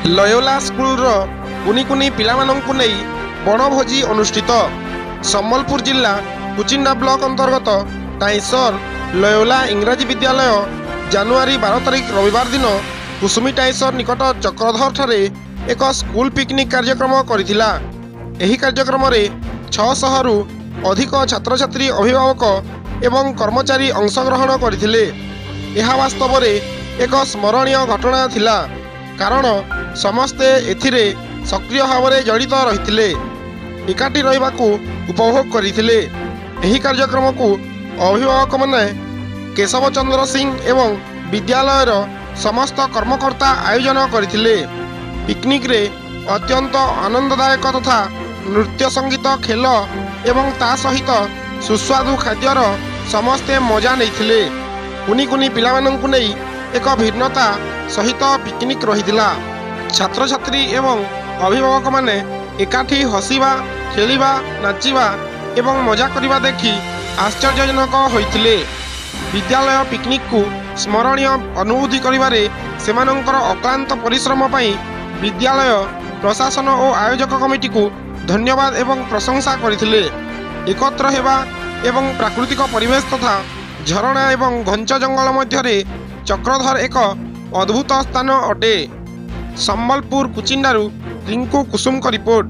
Loyola ସ୍କୁଲର କୁନି କୁନି ପିଲାମାନଙ୍କୁ ନେଇ ବଣଭୋଜି ଅନୁଷ୍ଠିତ। ସମ୍ବଲପୁର ଜିଲ୍ଲା କୁଚିଣ୍ଡା ବ୍ଲକ ଅନ୍ତର୍ଗତ ଟାଇଁସର ଲୟୋଲା ଇଂରାଜୀ ବିଦ୍ୟାଳୟ ଜାନୁଆରୀ 12 ତାରିଖ ରବିବାର ଦିନ କୁସୁମୀ ଟାଇଁସର ନିକଟ ଚକ୍ରଧରଠାରେ ଏକ ସ୍କୁଲ ପିକନିକ୍ କାର୍ଯ୍ୟକ୍ରମ କରିଥିଲା। ଏହି କାର୍ଯ୍ୟକ୍ରମରେ 600ରୁ ଅଧିକ ଛାତ୍ରଛାତ୍ରୀ, ଅଭିଭାବକ ଏବଂ କର୍ମଚାରୀ ଅଂଶଗ୍ରହଣ କରିଥିଲେ। ଏହା ବାସ୍ତବରେ ଏକ ସ୍ମରଣୀୟ ଘଟଣା ଥିଲା, କାରଣ ସମସ୍ତେ ଏଥିରେ ସକ୍ରିୟ ଭାବରେ ଜଡ଼ିତ ରହିଥିଲେ, ଏକାଠି ରହିବାକୁ ଉପଭୋଗ କରିଥିଲେ। ଏହି କାର୍ଯ୍ୟକ୍ରମକୁ ଅଭିଭାବକମାନେ କେଶବ ଚନ୍ଦ୍ର ସିଂ ଏବଂ ବିଦ୍ୟାଳୟର ସମସ୍ତ କର୍ମକର୍ତ୍ତା ଆୟୋଜନ କରିଥିଲେ। ପିକନିକ୍ରେ ଅତ୍ୟନ୍ତ ଆନନ୍ଦଦାୟକ ତଥା ନୃତ୍ୟ, ସଙ୍ଗୀତ, ଖେଳ ଏବଂ ତା ସହିତ ସୁସ୍ୱାଦୁ ଖାଦ୍ୟର ସମସ୍ତେ ମଜା ନେଇଥିଲେ। କୁନି କୁନି ପିଲାମାନଙ୍କୁ ନେଇ ଏକ ଭିନ୍ନତା ସହିତ ପିକନିକ୍ ରହିଥିଲା। ଛାତ୍ରଛାତ୍ରୀ ଏବଂ ଅଭିଭାବକମାନେ ଏକାଠି ହସିବା, ଖେଳିବା, ନାଚିବା ଏବଂ ମଜା କରିବା ଦେଖି ଆଶ୍ଚର୍ଯ୍ୟଜନକ ହୋଇଥିଲେ। ବିଦ୍ୟାଳୟ ପିକନିକ୍କୁ ସ୍ମରଣୀୟ ଅନୁଭୂତି କରିବାରେ ସେମାନଙ୍କର ଅକ୍ଳାନ୍ତ ପରିଶ୍ରମ ପାଇଁ ବିଦ୍ୟାଳୟ ପ୍ରଶାସନ ଓ ଆୟୋଜକ କମିଟିକୁ ଧନ୍ୟବାଦ ଏବଂ ପ୍ରଶଂସା କରିଥିଲେ। ଏକତ୍ର ହେବା ଏବଂ ପ୍ରାକୃତିକ ପରିବେଶ ତଥା ଝରଣା ଏବଂ ଘଞ୍ଚ ଜଙ୍ଗଲ ମଧ୍ୟରେ ଚକ୍ରଧର ଏକ ଅଦ୍ଭୁତ ସ୍ଥାନ ଅଟେ। ସମ୍ବଲପୁର କୁଚିଣ୍ଡାରୁ ରିଙ୍କୁ କୁସୁମଙ୍କ ରିପୋର୍ଟ।